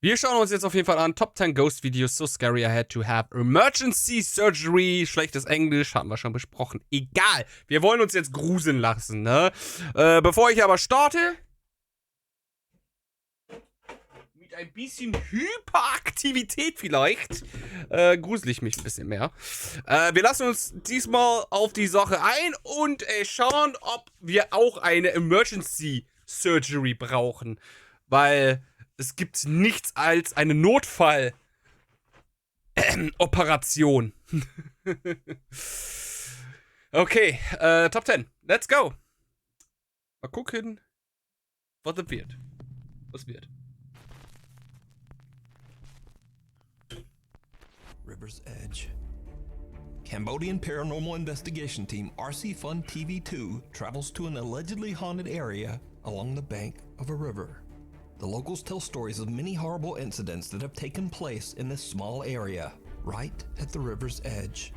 Wir schauen uns jetzt auf jeden Fall an. Top 10 Ghost Videos, so scary I had to have emergency surgery. Schlechtes Englisch, hatten wir schon besprochen. Egal, wir wollen uns jetzt gruseln lassen, ne? Bevor ich aber starte, mit ein bisschen Hyperaktivität vielleicht, grusel ich mich ein bisschen mehr. Wir lassen uns diesmal auf die Sache ein und schauen, ob wir auch eine emergency surgery brauchen. Weil es gibt nichts als eine Notfall-Operation. Okay, Top 10. Let's go. Mal gucken, was das wird. Was wird. River's Edge. Cambodian paranormal investigation team RC Fun TV2 travels to an allegedly haunted area along the bank of a river. The locals tell stories of many horrible incidents that have taken place in this small area, right at the river's edge.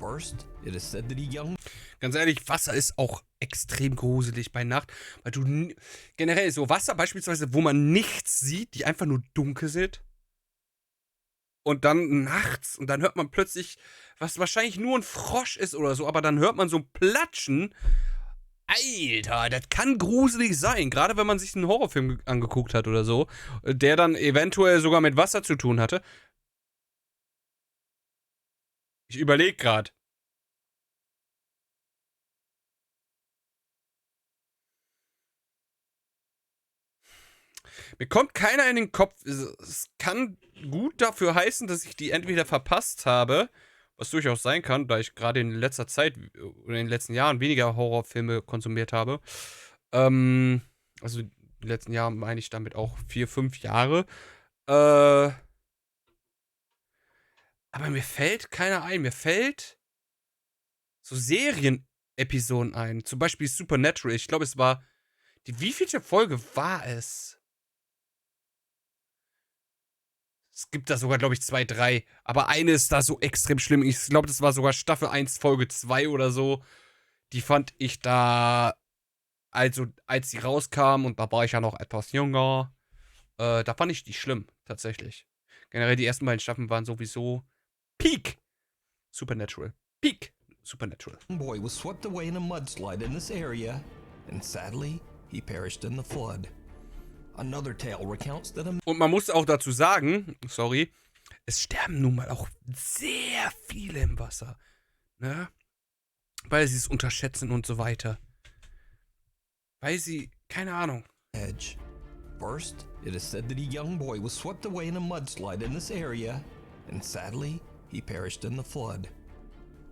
First, it is said that a young... Ganz ehrlich, Wasser ist auch extrem gruselig bei Nacht, weil du generell so Wasser beispielsweise, wo man nichts sieht, die einfach nur dunkel sind. Und dann nachts, und dann hört man plötzlich, was wahrscheinlich nur ein Frosch ist oder so, aber dann hört man so ein Platschen. Alter, das kann gruselig sein, gerade wenn man sich einen Horrorfilm angeguckt hat oder so, der dann eventuell sogar mit Wasser zu tun hatte. Ich überlege gerade. Mir kommt keiner in den Kopf. Es kann gut dafür heißen, dass ich die entweder verpasst habe, was durchaus sein kann, da ich gerade in letzter Zeit oder in den letzten Jahren weniger Horrorfilme konsumiert habe. Also in den letzten Jahren meine ich damit auch 4, 5 Jahre. Aber mir fällt keiner ein. Mir fällt so Serienepisoden ein. Zum Beispiel Supernatural. Ich glaube, es war... wievielte Folge war es? Es gibt da sogar, glaube ich, 2, 3. Aber eine ist da so extrem schlimm. Ich glaube, das war sogar Staffel 1, Folge 2 oder so. Die fand ich da, also als sie rauskam, und da war ich ja noch etwas jünger, da fand ich die schlimm, tatsächlich. Generell die ersten beiden Staffeln waren sowieso Peak Supernatural. Peak Supernatural. A boy was swept away in a mudslide in this area, and sadly, he perished in the flood. Another tale recounts that Und man muss auch dazu sagen, sorry, es sterben nun mal auch sehr viele im Wasser. Ne? Weil sie es unterschätzen und so weiter. Weil sie, keine Ahnung. Edge. First, it is said that a young boy was swept away in a mudslide in this area, and sadly, he perished in the flood.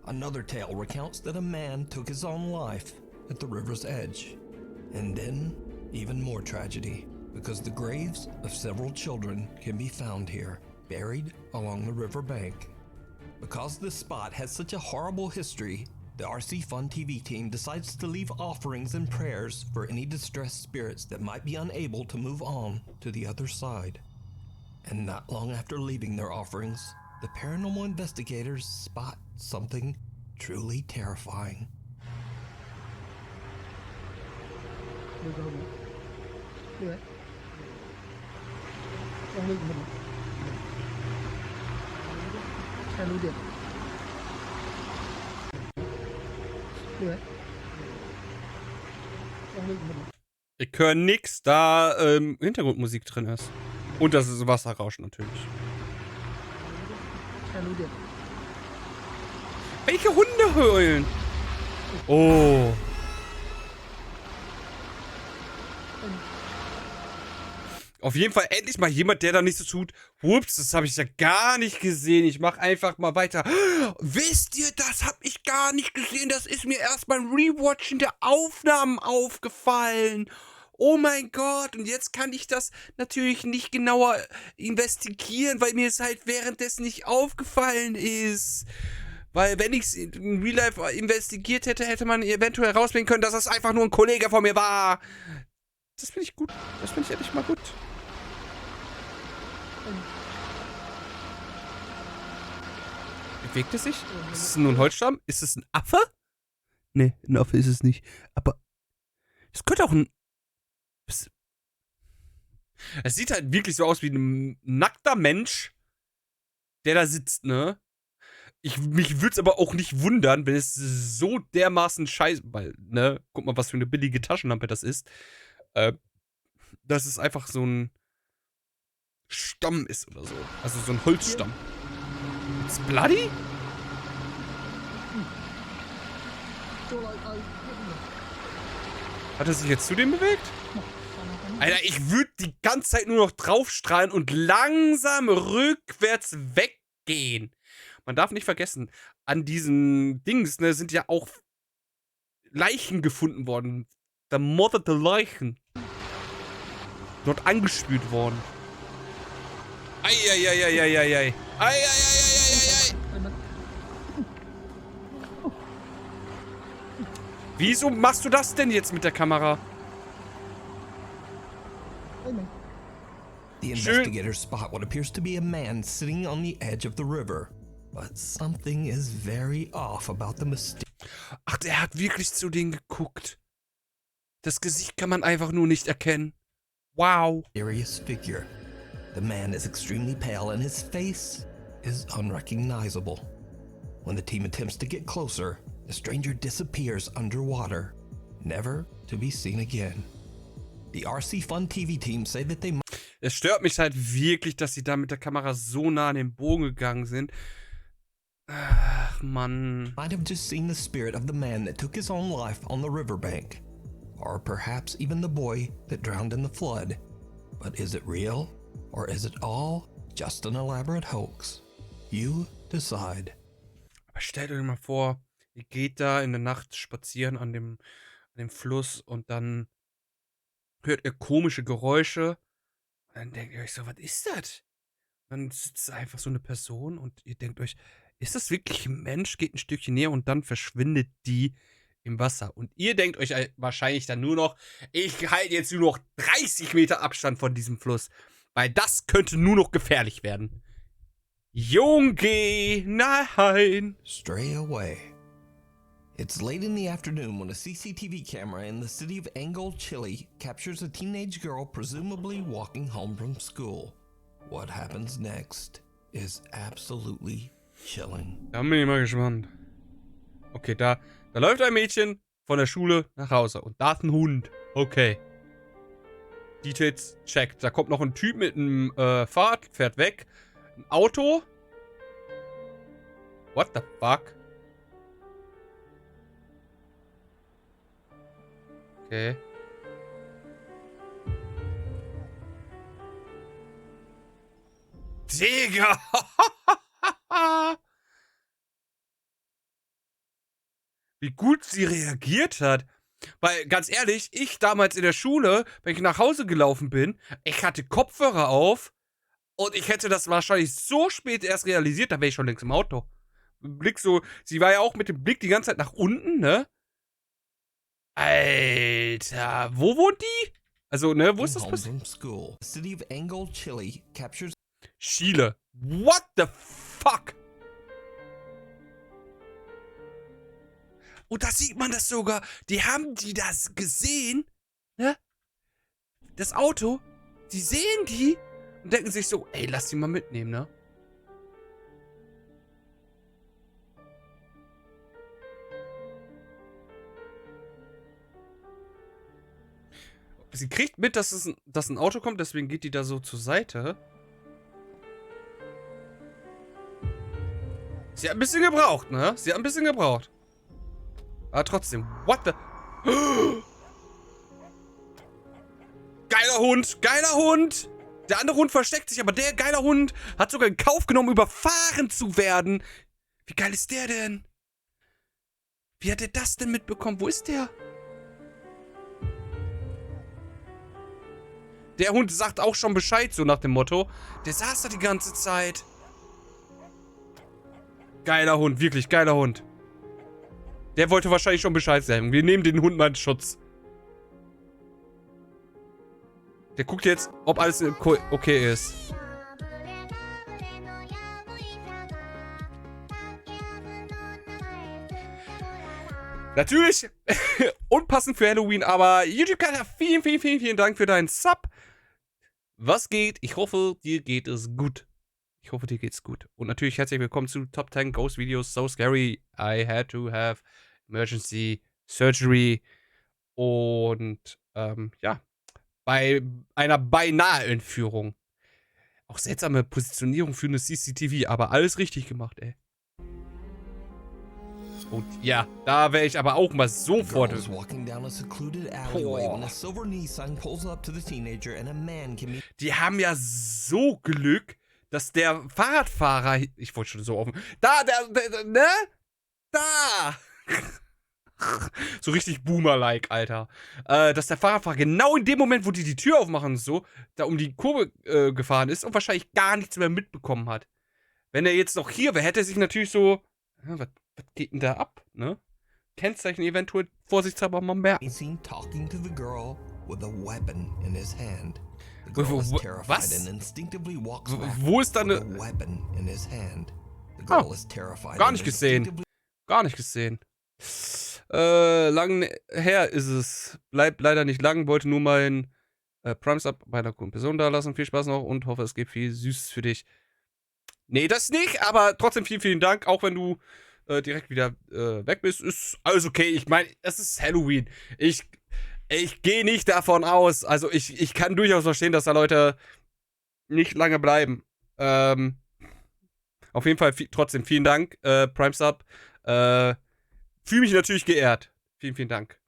Another tale recounts that a man took his own life at the river's edge. And then, even more tragedy, because the graves of several children can be found here, buried along the river bank. Because this spot has such a horrible history, the RC Fun TV team decides to leave offerings and prayers for any distressed spirits that might be unable to move on to the other side. And not long after leaving their offerings, the paranormal investigators spot something truly terrifying. Ich höre nix, da Hintergrundmusik drin ist. Und das ist Wasserrauschen natürlich. Welche Hunde heulen? Oh. Auf jeden Fall endlich mal jemand, der da nicht so tut. Ups, das habe ich ja gar nicht gesehen. Ich mache einfach mal weiter. Wisst ihr, das habe ich gar nicht gesehen. Das ist mir erst beim Rewatchen der Aufnahmen aufgefallen. Oh mein Gott. Und jetzt kann ich das natürlich nicht genauer investigieren, weil mir es halt währenddessen nicht aufgefallen ist. Weil wenn ich es in Real Life investigiert hätte, hätte man eventuell herausfinden können, dass das einfach nur ein Kollege von mir war. Das finde ich gut. Das finde ich endlich mal gut. Bewegt es sich? Ist es nur ein Holzstamm? Ist es ein Affe? Nee, ein Affe ist es nicht. Aber es könnte auch ein... Es sieht halt wirklich so aus wie ein nackter Mensch, der da sitzt, ne? Mich würde es aber auch nicht wundern, wenn es so dermaßen scheiße, weil, ne, guck mal, was für eine billige Taschenlampe das ist. Dass es einfach so ein Stamm ist oder so. Also so ein Holzstamm. It's bloody? Hat er sich jetzt zu dem bewegt? Alter, ich würde die ganze Zeit nur noch draufstrahlen und langsam rückwärts weggehen. Man darf nicht vergessen, an diesen Dings, ne, sind ja auch Leichen gefunden worden. Vermordete Leichen. Dort angespült worden. Eieieiei. Eieieiei. Wieso machst du das denn jetzt mit der Kamera? The investigators spot what appears to be a man sitting on the edge of the river. But something is very off about the mysterious Ach, der hat wirklich zu denen geguckt. Das Gesicht kann man einfach nur nicht erkennen. Wow. figure. The man is extremely pale and his face is unrecognizable. When the team attempts to get closer, the stranger disappears underwater, never to be seen again. The RC Fun TV team say that they Es stört mich halt wirklich, dass sie da mit der Kamera so nah an den Bogen gegangen sind. Ach, Mann. might have just seen the spirit of the man that took his own life on the riverbank. Or perhaps even the boy that drowned in the flood. But is it real? Or is it all just an elaborate hoax? You decide. Aber stellt euch mal vor, ihr geht da in der Nacht spazieren an dem Fluss und dann hört ihr komische Geräusche. Und dann denkt ihr euch so, was ist das? Dann sitzt da einfach so eine Person und ihr denkt euch, ist das wirklich ein Mensch? Geht ein Stückchen näher und dann verschwindet die im Wasser. Und ihr denkt euch wahrscheinlich dann nur noch, ich halte jetzt nur noch 30 Meter Abstand von diesem Fluss. Weil das könnte nur noch gefährlich werden. Junge, nein. Stray away. It's late in the afternoon when a CCTV camera in the city of Angol, Chile captures a teenage girl presumably walking home from school. What happens next is absolutely chilling. Da bin ich mal gespannt. Okay, da läuft ein Mädchen von der Schule nach Hause und da ist ein Hund. Okay. Details checkt. Da kommt noch ein Typ mit einem Fahrrad, fährt weg. Ein Auto. What the fuck? Okay. Digga! Wie gut sie reagiert hat. Weil, ganz ehrlich, ich damals in der Schule, wenn ich nach Hause gelaufen bin, ich hatte Kopfhörer auf und ich hätte das wahrscheinlich so spät erst realisiert, da wäre ich schon längst im Auto. Blick so, sie war ja auch mit dem Blick die ganze Zeit nach unten, ne? Alter, wo wohnt die? Also, ne, wo ist das passiert? City of Angol, Chile captures Chile. What the fuck? Und da sieht man das sogar. Die haben die das gesehen, ne? Das Auto. Die sehen die und denken sich so, ey, lass die mal mitnehmen, ne? Sie kriegt mit, dass ein Auto kommt, deswegen geht die da so zur Seite. Sie hat ein bisschen gebraucht, ne? Sie hat ein bisschen gebraucht. Aber trotzdem, what the... Geiler Hund, geiler Hund! Der andere Hund versteckt sich, aber der geile Hund hat sogar in Kauf genommen, überfahren zu werden. Wie geil ist der denn? Wie hat er das denn mitbekommen? Wo ist der? Der Hund sagt auch schon Bescheid, so nach dem Motto. Der saß da die ganze Zeit. Geiler Hund, wirklich geiler Hund. Der wollte wahrscheinlich schon Bescheid sagen. Wir nehmen den Hund mal in Schutz. Der guckt jetzt, ob alles okay ist. Natürlich unpassend für Halloween, aber YouTube-Kanal, vielen Dank für deinen Sub. Was geht? Ich hoffe, dir geht es gut. Ich hoffe, dir geht's gut. Und natürlich herzlich willkommen zu Top 10 Ghost Videos. So scary. I had to have emergency surgery. Und ja, bei einer beinahe Entführung. Auch seltsame Positionierung für eine CCTV, aber alles richtig gemacht, ey. Und ja, da wäre ich aber auch mal sofort. Die haben ja so Glück, dass der Fahrradfahrer. Ich wollte schon so offen. Ne? Da! So richtig Boomer-like, Alter. Dass der Fahrradfahrer genau in dem Moment, wo die Tür aufmachen und so, da um die Kurve gefahren ist und wahrscheinlich gar nichts mehr mitbekommen hat. Wenn er jetzt noch hier wäre, hätte er sich natürlich so. Ja, was geht denn da ab, ne? Kennzeichen eventuell vorsichtshalber mal merken. Talking to the girl with a weapon in his hand. The Wo- girl is wo- terrified was? and instinctively walks Wo- back wo ist da with ne- a weapon in his hand. The Ah, girl is terrified gar and nicht gesehen. instinctively Gar nicht gesehen. Lang her ist es. Bleibt leider nicht lang. Wollte nur meinen Primes-Up bei einer guten Person da lassen. Viel Spaß noch und hoffe, es gibt viel Süßes für dich. Nee, das nicht, aber trotzdem vielen, vielen Dank. Auch wenn du direkt wieder weg bist, ist alles okay. Ich meine, es ist Halloween. Ich gehe nicht davon aus. Also ich kann durchaus verstehen, dass da Leute nicht lange bleiben. Auf jeden Fall trotzdem vielen Dank, Primes-Up. Fühle mich natürlich geehrt. Vielen, vielen Dank.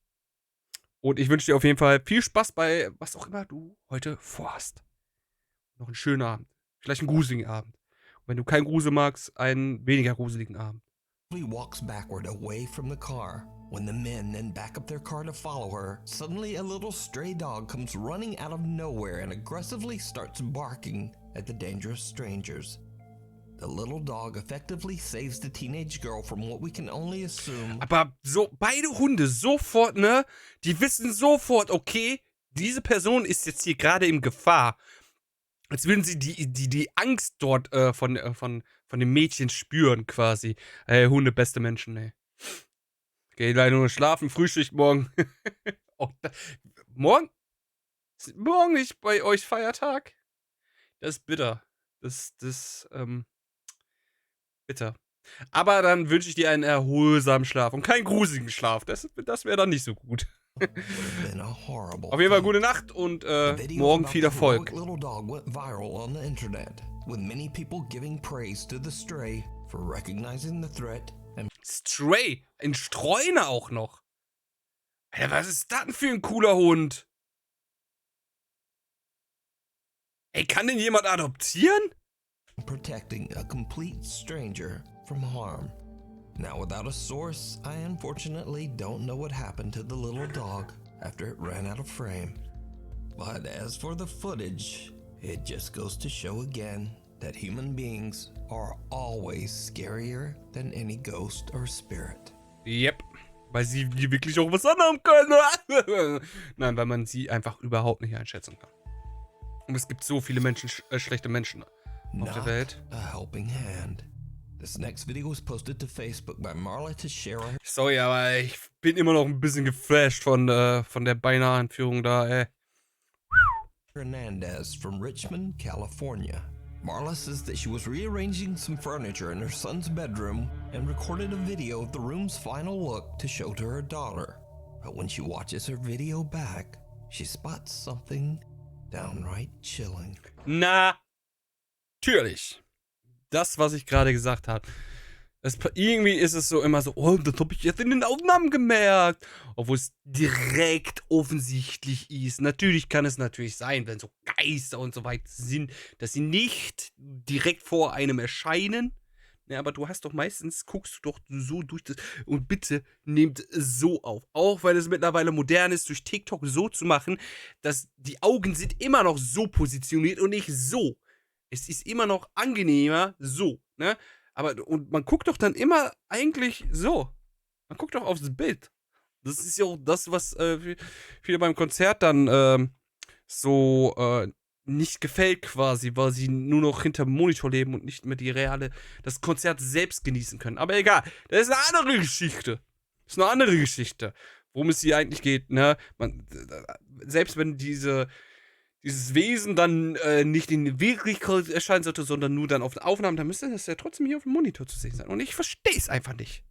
Und ich wünsche dir auf jeden Fall viel Spaß bei was auch immer du heute vorhast. Noch einen schönen Abend. Vielleicht einen gruseligen Abend. Und wenn du keinen Grusel magst, einen weniger gruseligen Abend. walks backward away from the car. When the men then back up their car to follow her, suddenly a little stray dog comes running out of nowhere and aggressively starts barking at the dangerous strangers. The little dog effectively saves the teenage girl from what we can only assume. Aber so, beide Hunde sofort, ne? Die wissen sofort, okay, diese Person ist jetzt hier gerade in Gefahr. Als würden sie die Angst dort von dem Mädchen spüren, quasi. Ey, Hunde, beste Menschen, ey. Geh leider nur schlafen, Frühschicht morgen. Oh, morgen? Ist morgen nicht bei euch Feiertag? Das ist bitter. Bitter. Aber dann wünsche ich dir einen erholsamen Schlaf und keinen gruseligen Schlaf. Das wäre dann nicht so gut. Auf jeden Fall gute Nacht und morgen viel Erfolg. Little dog went viral on the internet, with many people giving praise to the stray for recognizing the threat and Stray. Ein Streuner auch noch. Alter, was ist das denn für ein cooler Hund? Ey, kann den jemand adoptieren? protecting a complete stranger from harm. Now, without a source, I unfortunately don't know what happened to the little dog after it ran out of frame. But as for the footage, it just goes to show again that human beings are always scarier than any ghost or spirit. Yep. Weil sie wirklich auch was anderem können. Nein, weil man sie einfach überhaupt nicht einschätzen kann. Und es gibt so viele Menschen, schlechte Menschen auf der Welt. A helping hand. This next video was posted to Facebook by Marla Teixeira Sorry, aber ich bin immer noch ein bisschen geflasht von der beinahe Entführung da, ey. Hernandez from Richmond, California. Marla says that she was rearranging some furniture in her son's bedroom and recorded a video of the room's final look to show to her daughter. But when she watches her video back, she spots something downright chilling. Natürlich. Das, was ich gerade gesagt habe. Irgendwie ist es so immer so, oh, das habe ich jetzt in den Aufnahmen gemerkt. Obwohl es direkt offensichtlich ist. Natürlich kann es natürlich sein, wenn so Geister und so weiter sind, dass sie nicht direkt vor einem erscheinen. Ja, aber du hast doch meistens, guckst du doch so durch das. Und bitte nehmt so auf. Auch weil es mittlerweile modern ist, durch TikTok so zu machen, dass die Augen sind immer noch so positioniert und nicht so. Es ist immer noch angenehmer so, ne? Und man guckt doch dann immer eigentlich so. Man guckt doch aufs Bild. Das ist ja auch das, was viele beim Konzert dann nicht gefällt quasi, weil sie nur noch hinterm Monitor leben und nicht mehr das Konzert selbst genießen können. Aber egal, das ist eine andere Geschichte. Worum es hier eigentlich geht, ne? Selbst wenn diese dieses Wesen dann nicht in Wirklichkeit erscheinen sollte, sondern nur dann auf den Aufnahmen, dann müsste das ja trotzdem hier auf dem Monitor zu sehen sein. Und ich verstehe es einfach nicht.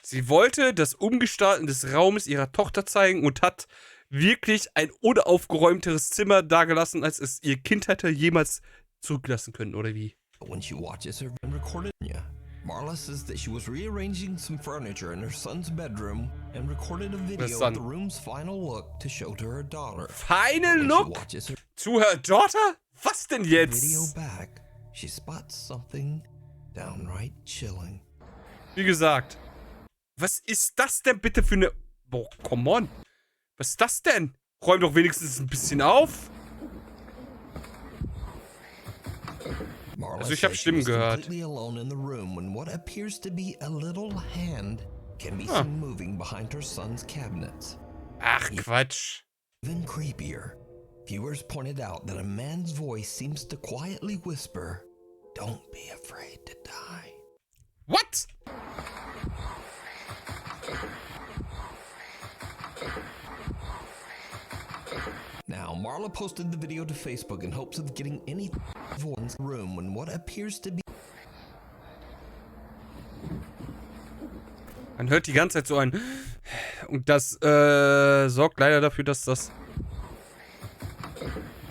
Sie wollte das Umgestalten des Raumes ihrer Tochter zeigen und hat wirklich ein unaufgeräumteres Zimmer dagelassen, als es ihr Kind hätte jemals zurücklassen können, oder wie? When she watches her and recorded, yeah. Marla says that she was rearranging some furniture in her son's bedroom and recorded a video of the room's final look to show to her daughter. Final Look? To her daughter? Was denn jetzt? Video back, she spots something downright chilling. Wie gesagt, was ist das denn bitte für eine... Boah, come on. Was ist das denn? Räum doch wenigstens ein bisschen auf. Also ich habe Stimmen gehört. Ach, Quatsch. Even creepier, viewers pointed out that a man's voice seems to quietly whisper, "Don't be afraid to die." What? Now, Marla posted the video to Facebook in hopes of getting any voice room when what appears to be... Man hört die ganze Zeit so ein... Und das sorgt leider dafür, dass das...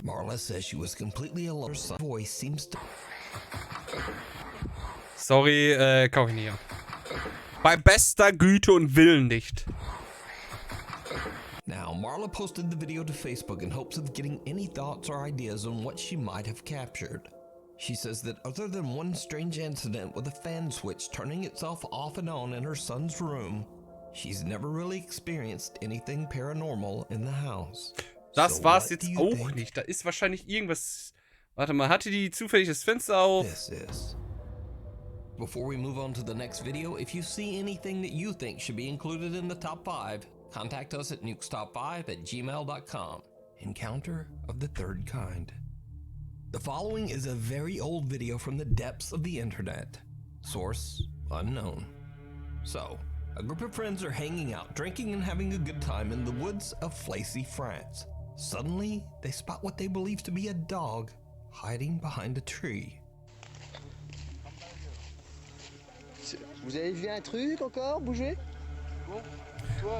Marla says she was completely alone. Her voice seems to... Sorry, kaufe ich nicht. Bei bester Güte und Willen nicht. Now, Marla posted the video to Facebook in hopes of getting any thoughts or ideas on what she might have captured. She says that other than one strange incident with a fan switch turning itself off and on in her son's room, she's never really experienced anything paranormal in the house. Das war's jetzt auch nicht. Da ist wahrscheinlich irgendwas... Warte mal, hatte die zufällig das Fenster auf? This is. Before we move on to the next video, if you see anything that you think should be included in the top 5, contact us at NukesTop5@gmail.com. Encounter of the third kind. The following is a very old video from the depths of the internet. Source unknown. So, a group of friends are hanging out, drinking and having a good time in the woods of Flacy, France. Suddenly, they spot what they believe to be a dog hiding behind a tree. Vous avez vu un truc encore bouger?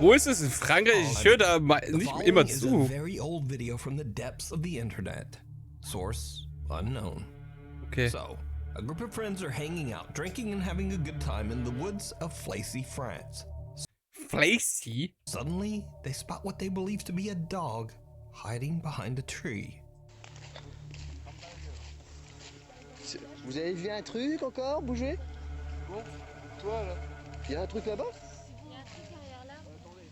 Wo ist es in Frankreich? Ich höre da nicht immer zu. A very old video from the depths of the internet. Source unknown. Okay. So, a group of friends are hanging out, drinking and having a good time in the woods of Flacy, France. Flacy? Suddenly, they spot what they believe to be a dog hiding behind a tree. Vous avez vu un truc encore bouger? Bon, toi là. Il y a un truc là-bas? Il y a un truc derrière là. Attendez.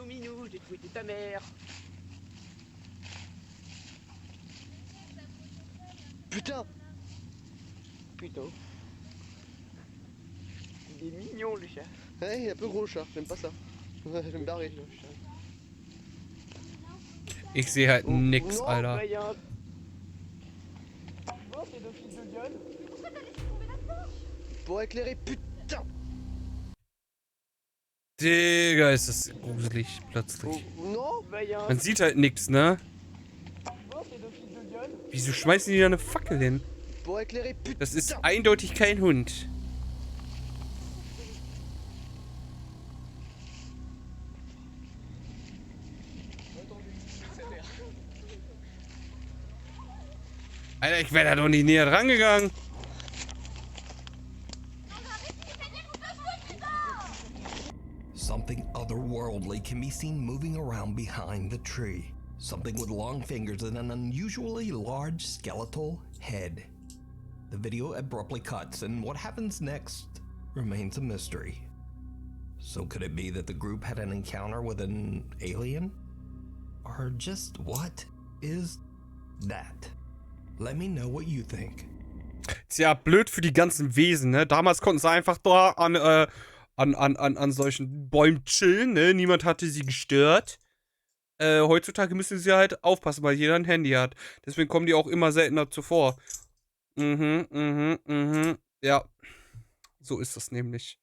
Minou, j'ai trouvé ta mère. Putain! Putain. Il est mignon le chat. Ouais, il est un peu gros le chat, j'aime pas ça. Ouais, je vais me barrer. Ich sehe halt nix, non, Alter. Ouais, y a un... Oh, c'est deux fils de gueule. Pour éclairer, putain! Digga, ist das gruselig Oh, plötzlich. non? Ouais, y a un... Man sieht halt nix, ne? Oh, c'est deux fils de gueule. Wieso schmeißen die da eine Fackel hin? Pour éclairer, putain! Das ist eindeutig kein Hund. Alter, ich wäre da doch nicht näher dran gegangen. Something otherworldly can be seen moving around behind the tree. Something with long fingers and an unusually large skeletal head. The video abruptly cuts, and what happens next remains a mystery. So could it be that the group had an encounter with an alien? Or just what is that? Let me know what you think. Tja, blöd für die ganzen Wesen, ne? Damals konnten sie einfach da an solchen Bäumen chillen, ne? Niemand hatte sie gestört. Heutzutage müssen sie halt aufpassen, weil jeder ein Handy hat. Deswegen kommen die auch immer seltener zuvor. Ja. So ist das nämlich.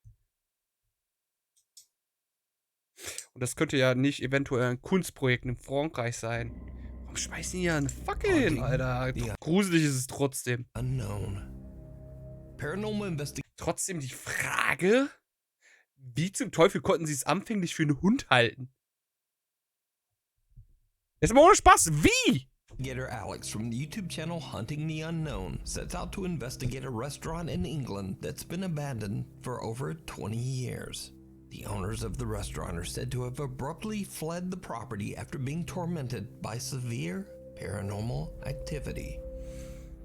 Und das könnte ja nicht eventuell ein Kunstprojekt in Frankreich sein. Warum schmeißen die hier eine Fackel hin, Alter? Gruselig ist es trotzdem. Unknown. Paranormal investigation. Trotzdem die Frage, wie zum Teufel konnten sie es anfänglich für einen Hund halten? Jetzt mal ohne Spaß, wie? Investigator Alex from the YouTube channel Hunting the Unknown sets out to investigate a restaurant in England that's been abandoned for over 20 years. The owners of the restaurant are said to have abruptly fled the property after being tormented by severe paranormal activity.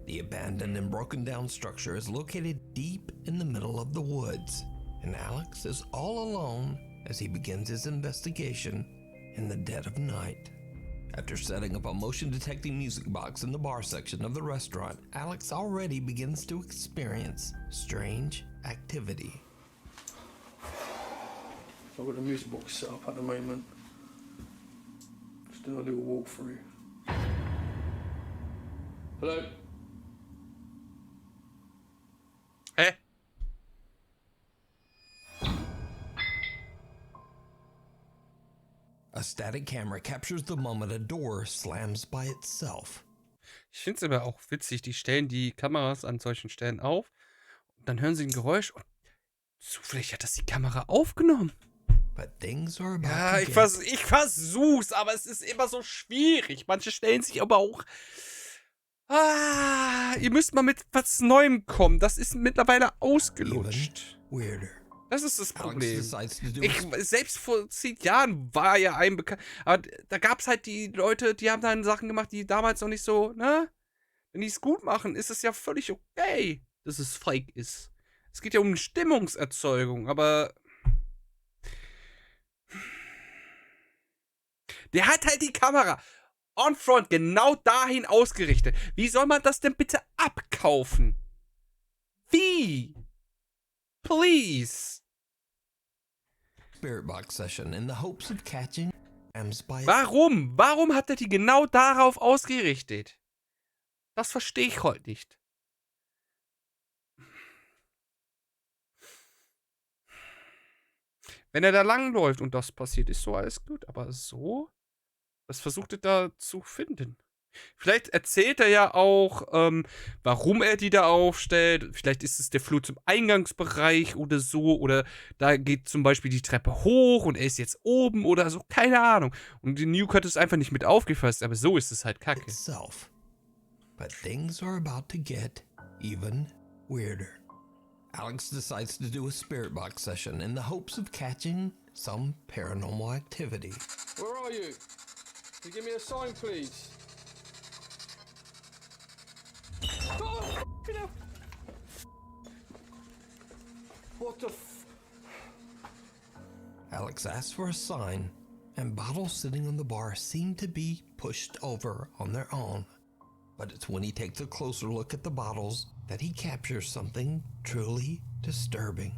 The abandoned and broken down structure is located deep in the middle of the woods, and Alex is all alone as he begins his investigation in the dead of night. After setting up a motion detecting music box in the bar section of the restaurant, Alex already begins to experience strange activity. So I've got the music box set up at the moment. Just do a little walkthrough. Hello? Hä? A static camera captures the moment a door slams by itself. Ich finde es aber auch witzig, die stellen die Kameras an solchen Stellen auf und dann hören sie ein Geräusch und zufällig hat das die Kamera aufgenommen. But things are about Ja, to ich versuch's, aber es ist immer so schwierig. Manche stellen sich aber auch... ihr müsst mal mit was Neuem kommen. Das ist mittlerweile ausgelutscht. weirder. Das ist das Problem. Alex decides to do Selbst vor 10 Jahren war ja ein bekannt. Aber da gab es halt die Leute, die haben dann Sachen gemacht, die damals noch nicht so, ne? Wenn die es gut machen, ist es ja völlig okay, dass es fake ist. Es geht ja um Stimmungserzeugung, aber. Der hat halt die Kamera on front genau dahin ausgerichtet. Wie soll man das denn bitte abkaufen? Wie? Please. Spirit box session in the hopes of catching by Warum? Warum hat er die genau darauf ausgerichtet? Das verstehe ich heute nicht. Wenn er da langläuft und das passiert, ist so alles gut. Aber so? Was versucht er da zu finden? Vielleicht erzählt er ja auch, warum er die da aufstellt. Vielleicht ist es der Flur zum Eingangsbereich oder so. Oder da geht zum Beispiel die Treppe hoch und er ist jetzt oben oder so. Keine Ahnung. Und die Nuke hat es einfach nicht mit aufgefasst. Aber so ist es halt kacke. itself. But things are about to get even weirder. Alex decides to do a spirit box session in the hopes of catching some paranormal activity. Where are you? Can you give me a sign, please? Oh, what the f... Alex asks for a sign, and bottles sitting on the bar seem to be pushed over on their own. But it's when he takes a closer look at the bottles that he captures something truly disturbing.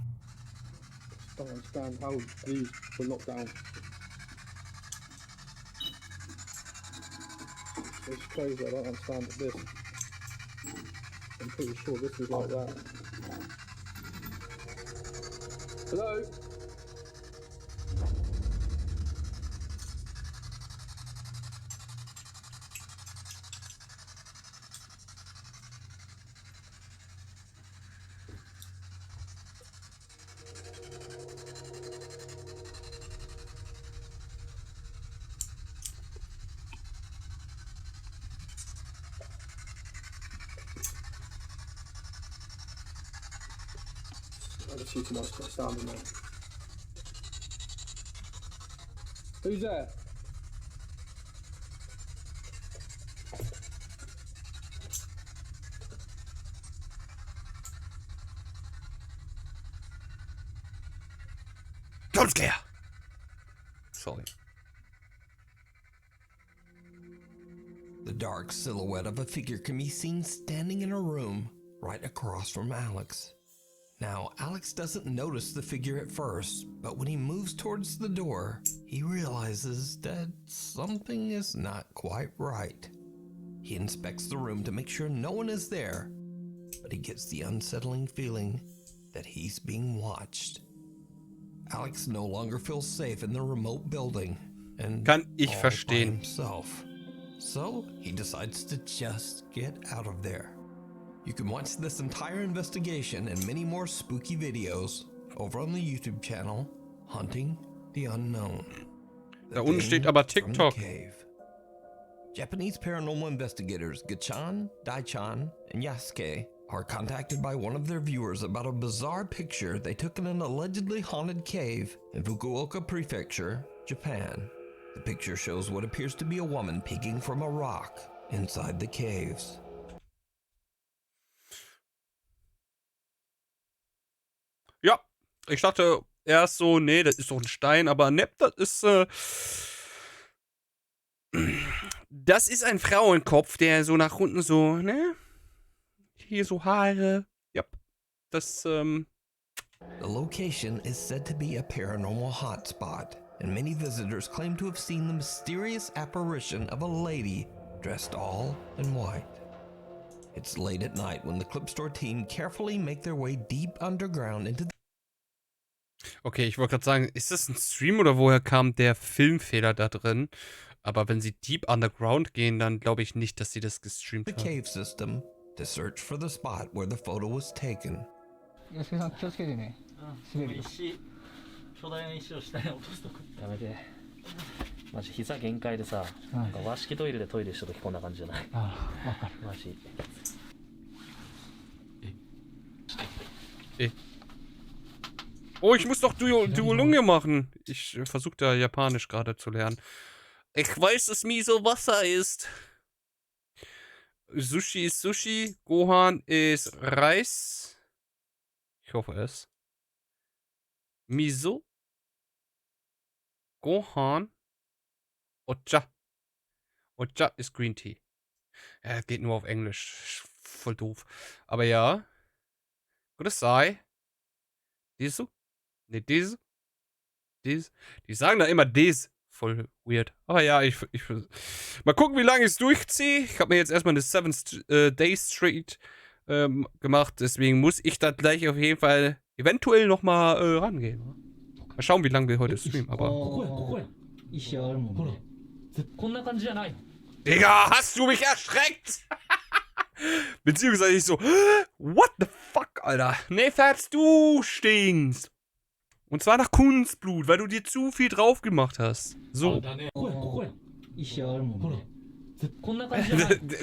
Don't understand how these were locked down. It's crazy, I don't understand this. I'm pretty sure this was like that. Hello? I just see too much sound in there. Who's there? Jump scare! Sorry. The dark silhouette of a figure can be seen standing in a room right across from Alex. Now, Alex doesn't notice the figure at first, but when he moves towards the door, he realizes that something is not quite right. He inspects the room to make sure no one is there, but he gets the unsettling feeling that he's being watched. Alex no longer feels safe in the remote building and Kann ich all by verstehen. himself. So he decides to just get out of there. You can watch this entire investigation and many more spooky videos over on the YouTube channel Hunting the Unknown. Da unten steht aber TikTok. Japanese paranormal investigators Gachan, Daichan, and Yasuke are contacted by one of their viewers about a bizarre picture they took in an allegedly haunted cave in Fukuoka Prefecture, Japan. The picture shows what appears to be a woman peeking from a rock inside the caves. Ja, ich dachte erst so, nee, das ist doch ein Stein, aber ne, das ist ein Frauenkopf, der so nach unten so, ne? Hier so Haare. Ja, das, The location is said to be a paranormal hotspot, and many visitors claim to have seen the mysterious apparition of a lady dressed all in white. It's late at night when the Clip Store team carefully make their way deep underground into the okay, ich wollte gerade sagen, ist das ein Stream oder woher kam der Filmfehler da drin? Aber wenn sie deep underground gehen, dann glaube ich nicht, dass sie das gestreamt haben. cave system to search for the spot where the photo was taken. 安助さん気をつけてね。滑るよ。巨大な石を下に落とすとこやめて。マジ膝限界でさ、なんか和式トイレでトイレした時こんな感じじゃない？ああ、わかる。マジ。Oh, ich muss doch Duolingo machen. Ich versuche da Japanisch gerade zu lernen. Ich weiß, dass Miso Wasser ist. Sushi ist Sushi. Gohan ist Reis. Ich hoffe es. Miso. Gohan. Ocha. Ocha ist Green Tea. Ja, geht nur auf Englisch. Voll doof. Aber ja. Kudasai. Disu? Ne, dies. Dies. Die sagen da immer dies. Voll weird. Aber ja, ich mal gucken, wie lange ich es durchziehe. Ich habe mir jetzt erstmal eine 7 Day Street gemacht. Deswegen muss ich da gleich auf jeden Fall eventuell nochmal rangehen. Mal schauen, wie lange wir heute streamen. Aber. Digga, hast du mich erschreckt? Beziehungsweise ich so, what the fuck, Alter? Nee, Fats, du stinkst. Und zwar nach Kunstblut, weil du dir zu viel drauf gemacht hast. So.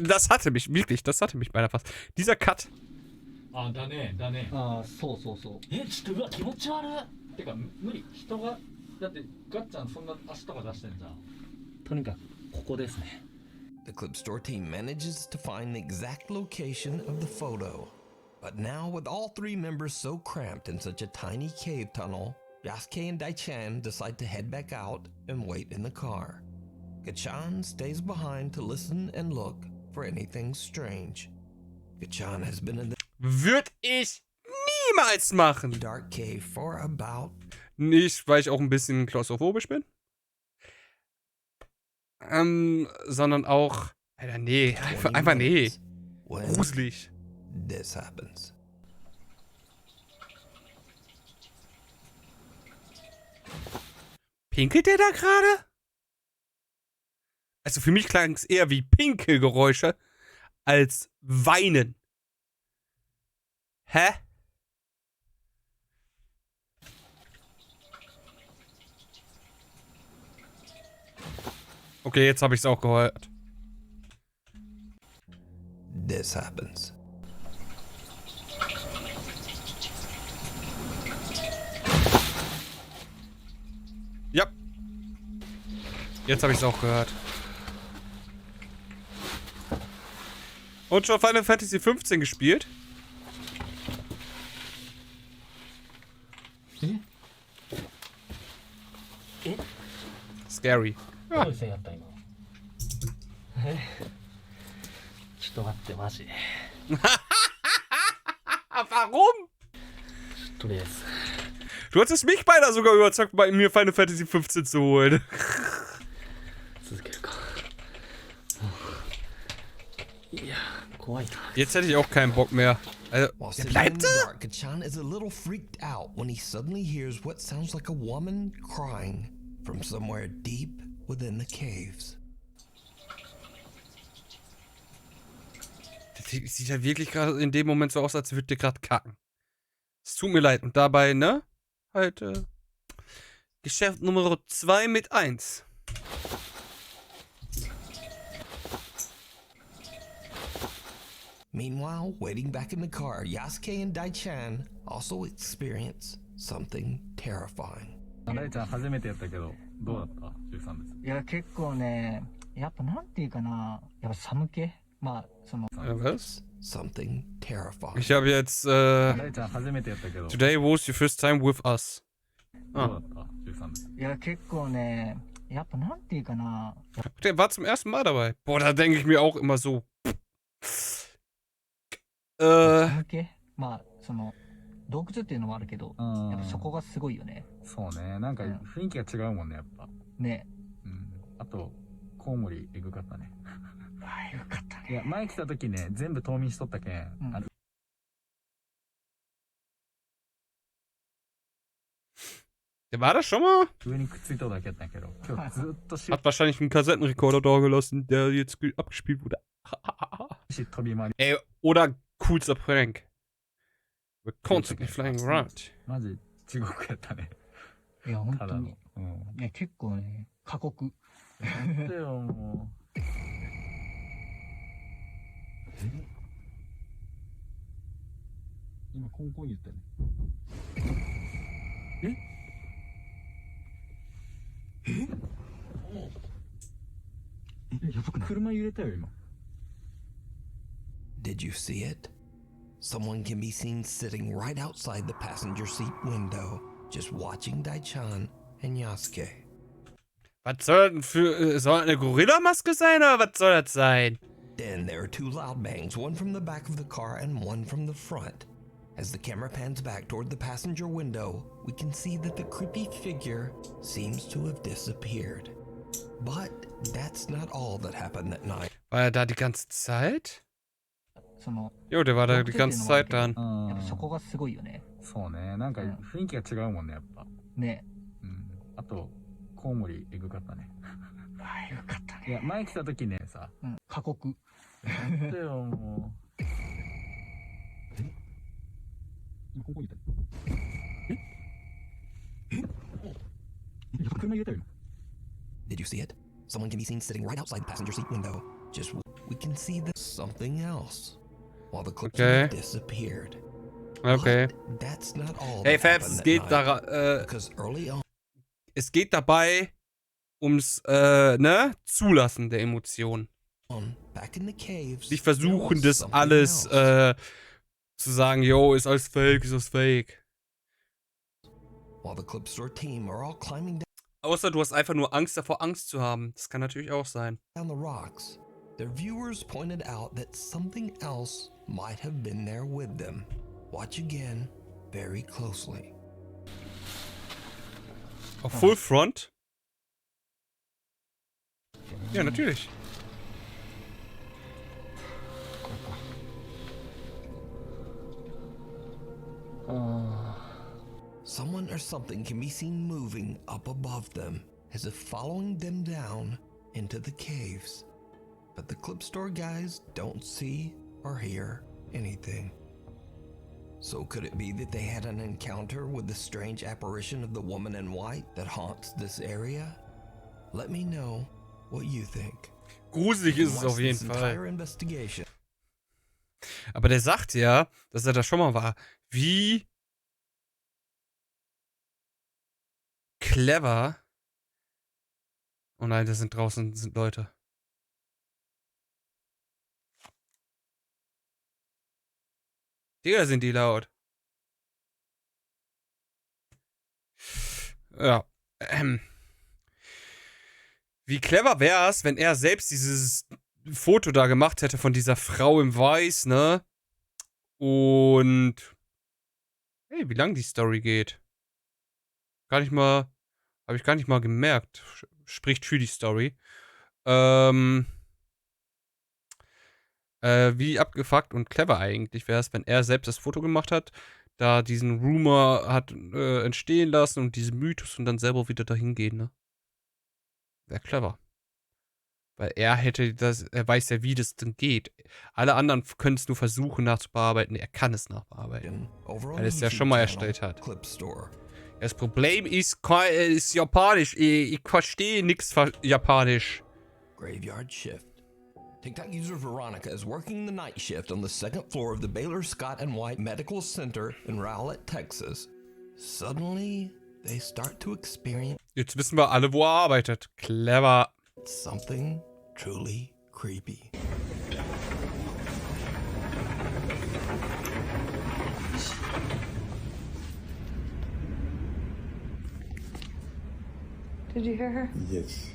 Das hatte mich, wirklich, das hatte mich beinahe fast. Dieser Cut. ああ、そうそうそう。ちょっとうわ気持ち悪い。てか無理。人がだってガッちゃんそんな足とか出してんじゃん。とにかくここですね。The Clip Store team manages to find the exact location of the photo. But now, with all three members so cramped in such a tiny cave tunnel, Yasuke and Daichan decide to head back out and wait in the car. Gachan stays behind to listen and look for anything strange. Gachan has been in the Würde ich niemals machen. dark cave for about... Nicht, weil ich auch ein bisschen klaustrophobisch bin. Sondern auch... Alter, nee. Einfach nee. when Gruselig. this happens. Pinkelt der da gerade? Also für mich klang es eher wie Pinkelgeräusche als Weinen. Hä? Okay, jetzt habe ich es auch gehört. This happens. Ja. Jetzt habe ich es auch gehört. Und schon Final Fantasy 15 gespielt? Scary. どういう線やった今。ちょっと待ってマジ。 Warum? とりあえず。 Du hattest mich beinahe sogar überzeugt, bei mir Final Fantasy 15 zu holen. 続けるか。いや怖いな。 Jetzt hätte ich auch keinen Bock mehr. Also, While der sitting in bleibt the da? dark, Kachan is a little freaked out when he suddenly hears what sounds like a woman crying from somewhere deep within the caves. Das sieht ja wirklich gerade in dem Moment so aus, als würde der gerade kacken. Es tut mir leid. Und dabei, ne? Halt, Geschäft Nummer 2 mit 1. Meanwhile, waiting back in the car, Yasuke and Daichan also experience something terrifying. 大ちゃん初めてやったけど、どうだった ?13 です。いや、結構ね、やっぱなんていうかな、やっぱ寒気まあ、その、Was? Something terrifying. Ich habe jetzt, 大ちゃん初めてやったけど、 Today was your first time with us. どうだった ?13 です。いや、結構ね、やっぱなんていうかな、Der war zum ersten Mal dabei. Boah, da denke ich mir auch immer so. 寒気まあ、その、洞窟っていうのもあるけど、うんやっぱそこがすごいよね。そうね。なんか雰囲気が違うもんね、やっぱ。ね。うん。あと、コウモリエグかったね。ああ、よかったね。いや、前来た時ね、全部冬眠しとったけん。うんあの Der war das schon mal? 上にくっついただけやったんやけど、今日ずっと Hat wahrscheinlich einen Kassettenrekorder da gelassen, der jetzt abgespielt wurde. 飛び回り。 Ey, oder coolster Prank. We're constantly flying around. マジ、地獄やったね。いや、本ただの当に。。うん。いや、結構ね、過酷。なんでよ、もう。今、コンコン言ったよね。やばくない？車揺れたよ、今。 Did you see it? Someone can be seen sitting right outside the passenger seat window, just watching Daichan and Yasuke. Was soll denn soll eine Gorilla-Maske sein oder was soll das sein? Then there are two loud bangs, one from the back of the car and one from the front. As the camera pans back toward the passenger window, we can see that the creepy figure seems to have disappeared. But that's not all that happened that night. War er da die ganze Zeit? その、 Jo, der war da 洞 die 窟っていう ganze のもある Zeit けど dann. やっぱそこがすごいよね。そうね。なんか雰囲気が違うもんね、やっぱ。ね。うん。あと、コウモリエグかったね。ああ、よかったね。いや、前来た時ね、さ。うん、過酷。なんでよ、もう。今、コンコン言ったね。やっぱ車揺れたよ、今。 Did you see it? Someone can be seen sitting right outside the passenger seat window. Just we can see that something else. While the clips Okay. disappeared. Okay. But that's not all. Hey that Fabs, happened es that geht night, because early on. es geht dabei ums, ne, Zulassen der Emotionen. Back in the caves. Nicht versuchen, there was das something alles, else. zu sagen, yo, ist alles fake, ist alles fake. While the Clip Store team are all climbing Außer du hast einfach nur Angst davor, Angst zu haben. Das kann natürlich auch sein. down the rocks, their viewers pointed out that something else might have been there with them. Watch again very closely. Auf Full Front? Ja, natürlich. Someone or something can be seen moving up above them, as if following them down into the caves. But the Clip Store guys don't see or hear anything. So could it be that they had an encounter with the strange apparition of the woman in white that haunts this area? Let me know what you think. Gruselig ist es Watch auf jeden this entire Fall. investigation. Aber der sagt ja, dass er da schon mal war. Wie clever. Oh nein, das sind draußen sind Leute. Digga, sind die laut. Ja. Wie clever wäre es, wenn er selbst dieses Foto da gemacht hätte von dieser Frau im Weiß, ne? Und hey, wie lang die Story geht. Gar nicht mal, habe ich gar nicht mal gemerkt. Spricht für die Story. Wie abgefuckt und clever eigentlich wäre es, wenn er selbst das Foto gemacht hat, da diesen Rumor hat entstehen lassen und diesen Mythos und dann selber wieder dahin gehen, ne? Wäre clever. Weil er weiß ja, wie das denn geht. Alle anderen können es nur versuchen nachzubearbeiten, er kann es nachbearbeiten. Weil er es ja schon mal erstellt hat. Das Problem ist Japanisch. Ich verstehe nichts Japanisch. Graveyard shift. TikTok user Veronica is working the night shift on the second floor of the Baylor Scott and White Medical Center in Rowlett, Texas. Suddenly, they start to experience Jetzt wissen wir alle, wo er arbeitet. Clever. something truly creepy. Did you hear her? Yes.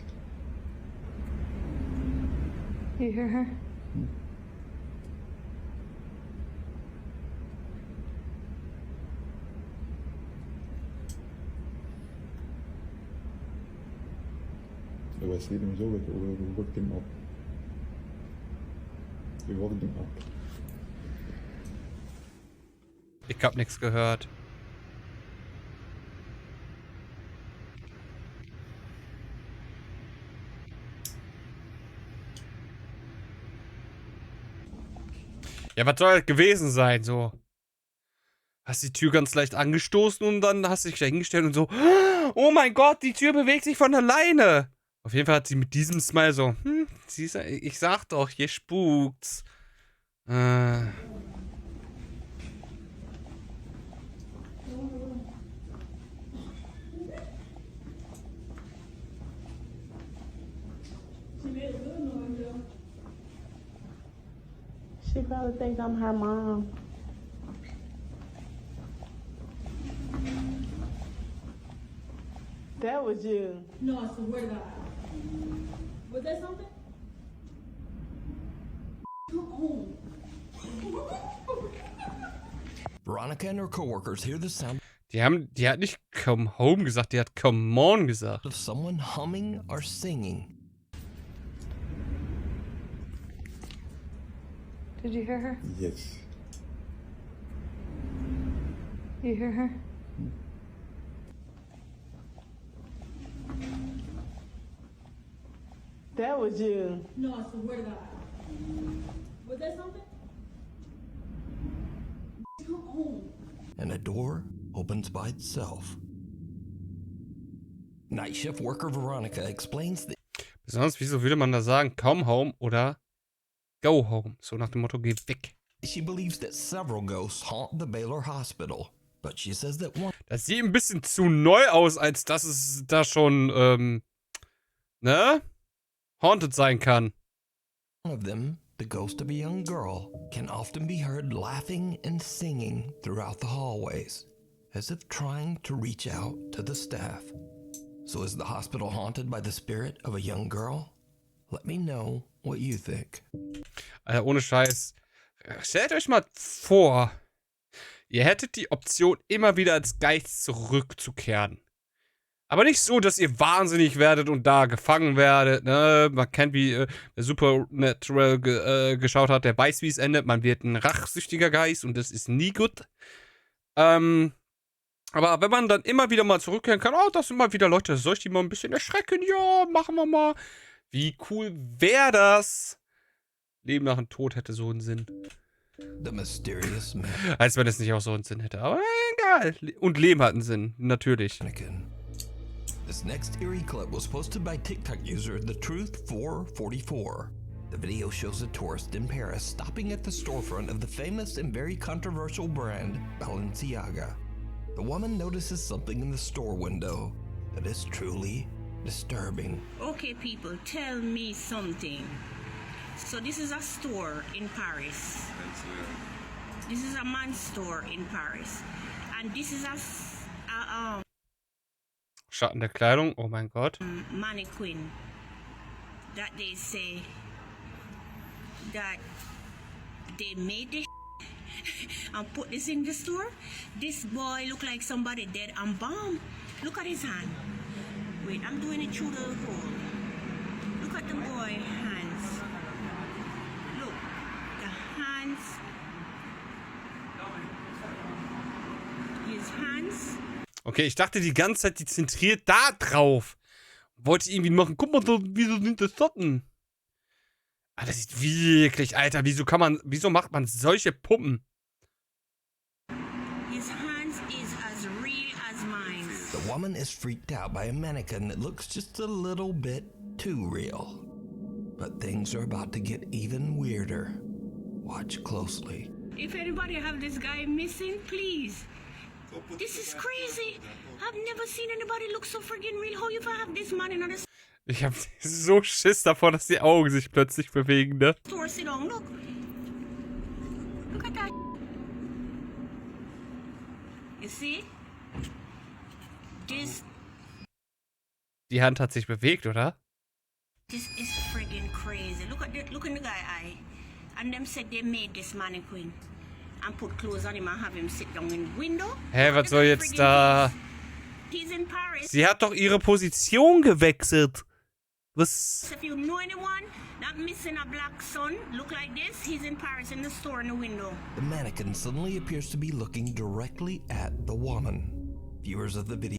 You hear her? Wij slepen hem zo, we wakken hem op. Wir wachen ihn ab. Ich hab nichts gehört. Ja, was soll das gewesen sein, so? Hast die Tür ganz leicht angestoßen und dann hast du dich da hingestellt und so, oh mein Gott, die Tür bewegt sich von alleine. Auf jeden Fall hat sie mit diesem Smile so, ich sag doch, hier spukt's. She probably thinks I'm her mom. That was you. No, I swear to God. Was that something? Come home. Veronica and her coworkers hear the sound Die hat nicht come home gesagt, die hat come on gesagt. of someone humming or singing. Did you hear her? Yes. You hear her? That was you. No, I swear to God. Was that something? Come home. And a door opens by itself. Night shift worker Veronica explains that Besonders, wieso würde man da sagen, come home oder go home? So nach dem Motto, geh weg. she believes that several ghosts haunt the Baylor Hospital, but she says that one Das sieht ein bisschen zu neu aus, als dass es da schon, haunted sein kann. of them, the ghost of a young girl, can often be heard laughing and singing throughout the hallways, as if trying to reach out to the staff. So is the hospital haunted by the spirit of a young girl? Let me know what you think. Alter, ohne Scheiß. Stellt euch mal vor, ihr hättet die Option, immer wieder als Geist zurückzukehren. Aber nicht so, dass ihr wahnsinnig werdet und da gefangen werdet, ne? Man kennt, wie wer Supernatural geschaut hat, der weiß, wie es endet. Man wird ein rachsüchtiger Geist und das ist nie gut. Aber wenn man dann immer wieder mal zurückkehren kann, oh, das sind mal wieder Leute, soll ich die mal ein bisschen erschrecken? Ja, machen wir mal. Wie cool wäre das? Leben nach dem Tod hätte so einen Sinn. The mysterious man. Als wenn es nicht auch so einen Sinn hätte. Aber egal. Und Leben hat einen Sinn, natürlich. This next eerie clip was posted by TikTok user TheTruth444. The video shows a tourist in Paris stopping at the storefront of the famous and very controversial brand Balenciaga. The woman notices something in the store window that is truly disturbing. Okay, people, tell me something. So this is a store in Paris. This is a man's store in Paris. And this is a Schatten der Kleidung, oh mein Gott. mannequin that they say that they made this and put this in the store. This boy look like somebody dead and bombed. Look at his hand. Wait, I'm doing it through the hole. Look at the boy hands. Look, the Okay, ich dachte die ganze Zeit, die zentriert da drauf. Wollte irgendwie machen, guck mal, wieso sind das Socken? Ah, das sieht wirklich, Alter, wieso macht man solche Puppen? His hands is as real as mine. The woman is freaked out by a mannequin that looks just a little bit too real. But things are about to get even weirder. Watch closely. If anybody have this guy missing, please. This is crazy. I've never seen anybody look so friggin' real. How you have this man in the Ich hab so Schiss davor, dass die Augen sich plötzlich bewegen, ne? store? Sit down, look. Look at that. You see? Die Hand hat sich bewegt, oder? This is friggin' crazy. Look in the guy eye. And them said they made this mannequin and put clothes on him and have him sit down in the window. Hä, was soll jetzt da? He's in Paris. Sie hat doch ihre Position gewechselt. Was? If you know anyone that missing a black son, look like this, he's in Paris in the store in the window. The mannequin suddenly appears to be looking directly at the woman. Viewers of the video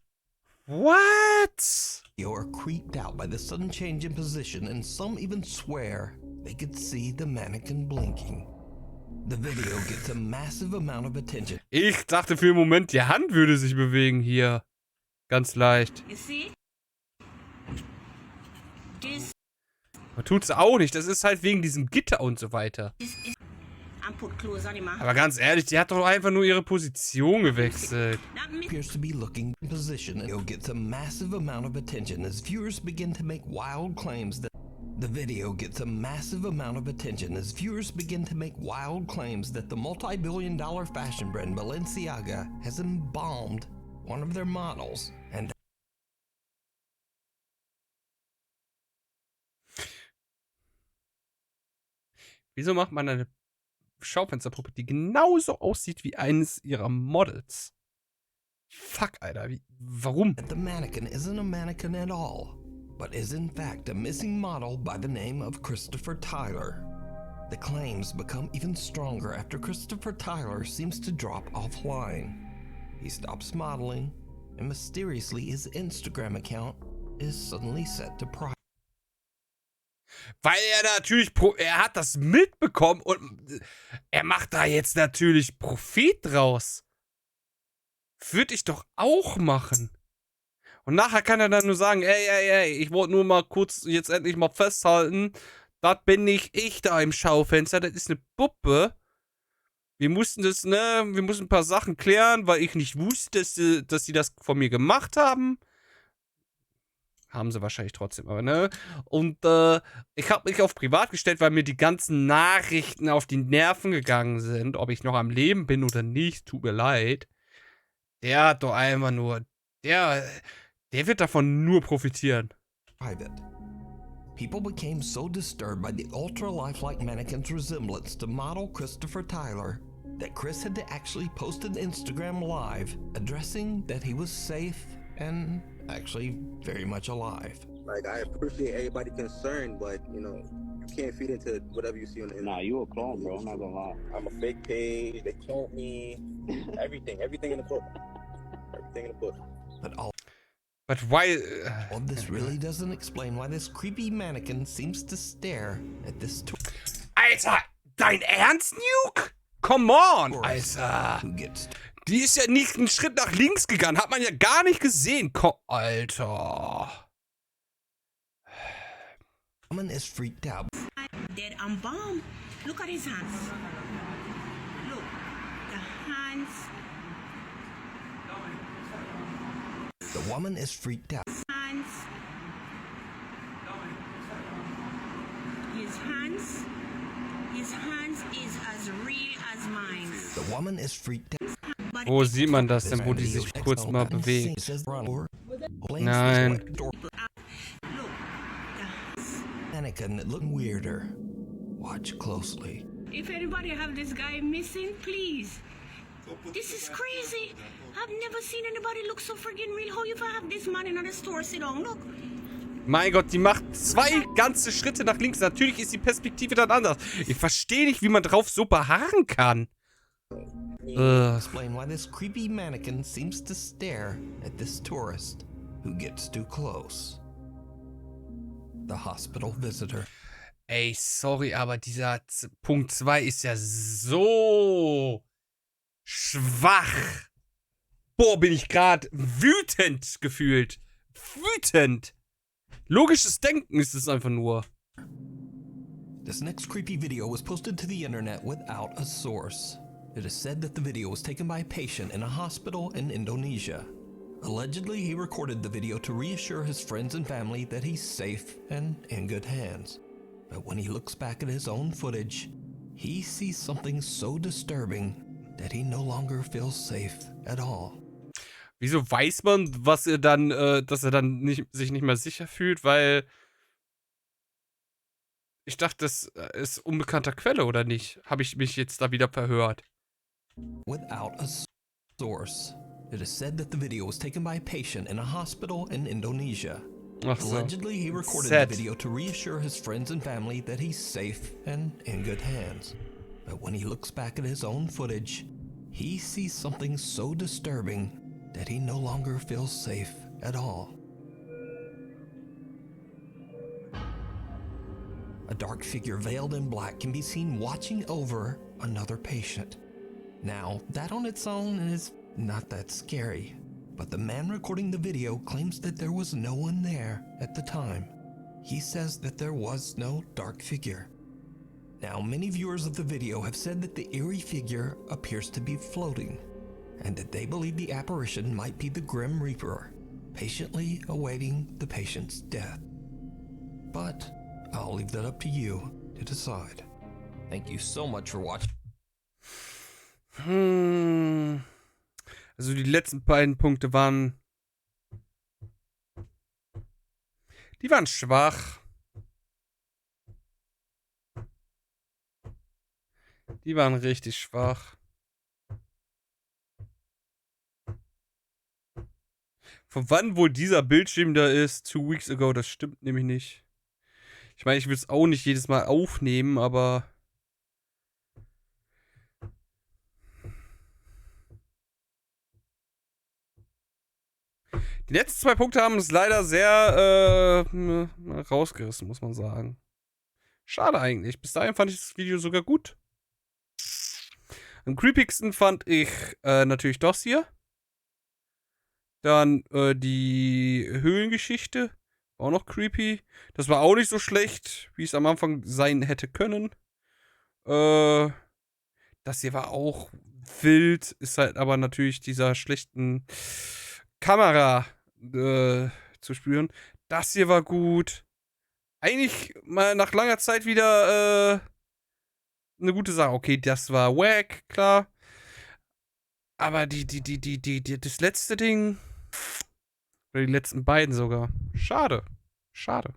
What? are creeped out by the sudden change in position, and some even swear they could see the mannequin blinking. The video gets a massive amount of attention. Ich dachte für einen Moment, die Hand würde sich bewegen hier. Ganz leicht. You see? Aber tut's auch nicht. Das ist halt wegen diesem Gitter und so weiter. And put clothes on him. Aber ganz ehrlich, die hat doch einfach nur ihre Position gewechselt. Appears to be looking in position, and it gets a massive amount of attention as viewers begin to make wild claims that the video gets a massive amount of attention as viewers begin to make wild claims that the multi-billion-dollar fashion brand Balenciaga has embalmed one of their models and Wieso macht man eine Schaufensterpuppe, die genauso aussieht wie eines ihrer Models? Fuck, Alter. Warum? the mannequin isn't a mannequin at all, but is in fact a missing model by the name of Christopher Tyler. The claims become even stronger after Christopher Tyler seems to drop offline. He stops modeling, and mysteriously his Instagram account is suddenly set to private. Weil er natürlich, er hat das mitbekommen und er macht da jetzt natürlich Profit draus. Würde ich doch auch machen. Und nachher kann er dann nur sagen, ey, ich wollte nur mal kurz jetzt endlich mal festhalten, das bin nicht ich da im Schaufenster, das ist eine Puppe. Wir mussten das, ne, wir mussten ein paar Sachen klären, weil ich nicht wusste, dass sie das von mir gemacht haben. Haben sie wahrscheinlich trotzdem, aber ne? Und ich habe mich auf privat gestellt, weil mir die ganzen Nachrichten auf die Nerven gegangen sind, ob ich noch am Leben bin oder nicht, tut mir leid. Der hat doch einfach nur, der wird davon nur profitieren. Private. People became so disturbed by the ultra-lifelike mannequin's resemblance to model Christopher Tyler that Chris had to actually post an Instagram live addressing that he was safe and actually very much alive. Like, I appreciate everybody concerned, but, you know, you can't feed into whatever you see on the internet. Nah, you a clone, bro. I'm not gonna lie. I'm a fake page. They cloned me. Everything in the book. Everything in the book. But why? Well, this really doesn't explain why this creepy mannequin seems to stare at this Alter, dein Ernst, Nuke? Come on, Alter. Die ist ja nicht einen Schritt nach links gegangen. Hat man ja gar nicht gesehen. Alter. Woman is freaked out. Dead and bomb. Look at his hands. Look, the hands. The woman is freaked out. Hands. His hands is as real as mine. The woman is freaked out. Wo sieht man das denn, wo die sich kurz mal bewegt? Nein. Mannequin that look weirder. Watch closely. If anybody have this guy missing, please. This is crazy. I've never seen anybody look so friggin' real. How you have this man in the store? Sit down, look. Mein Gott, die macht 2 ganze Schritte nach links. Natürlich ist die Perspektive dann anders. Ich verstehe nicht, wie man drauf so beharren kann. Explain why this creepy mannequin seems to stare at this tourist who gets too close. The hospital visitor. Ey, sorry, aber dieser Punkt 2 ist ja so schwach. Boah, bin ich gerade wütend gefühlt. Wütend. Logisches Denken ist es einfach nur. This next creepy video was posted to the internet without a source. It is said that the video was taken by a patient in a hospital in Indonesia. Allegedly, he recorded the video to reassure his friends and family that he's safe and in good hands. But when he looks back at his own footage, he sees something so disturbing that he no longer feels safe at all. Wieso weiß man, was er dann, dass er dann sich nicht mehr sicher fühlt? Weil ich dachte, das ist unbekannter Quelle, oder nicht? Habe ich mich jetzt da wieder verhört? Without a source. It is said that the video was taken by a patient in a hospital in Indonesia. Ach so. Allegedly, he recorded the video to reassure his friends and family that he's safe and in good hands. But when he looks back at his own footage, he sees something so disturbing that he no longer feels safe at all. A dark figure veiled in black can be seen watching over another patient. Now, that on its own is not that scary, but the man recording the video claims that there was no one there at the time. He says that there was no dark figure. Now, many viewers of the video have said that the eerie figure appears to be floating, and that they believe the apparition might be the Grim Reaper, patiently awaiting the patient's death. But I'll leave that up to you to decide. Thank you so much for watching. Also die letzten beiden Punkte waren... Die waren schwach. Die waren richtig schwach. Von wann wohl dieser Bildschirm da ist? 2 weeks ago, das stimmt nämlich nicht. Ich meine, ich will es auch nicht jedes Mal aufnehmen, aber... Die letzten 2 Punkte haben es leider sehr rausgerissen, muss man sagen. Schade eigentlich. Bis dahin fand ich das Video sogar gut. Am creepigsten fand ich natürlich das hier. Dann die Höhlengeschichte. War auch noch creepy. Das war auch nicht so schlecht, wie es am Anfang sein hätte können. Das hier war auch wild. Ist halt aber natürlich dieser schlechten Kamera zu spüren. Das hier war gut. Eigentlich mal nach langer Zeit wieder eine gute Sache. Okay, das war wack, klar. Aber das letzte Ding, oder die letzten beiden sogar. Schade. Schade.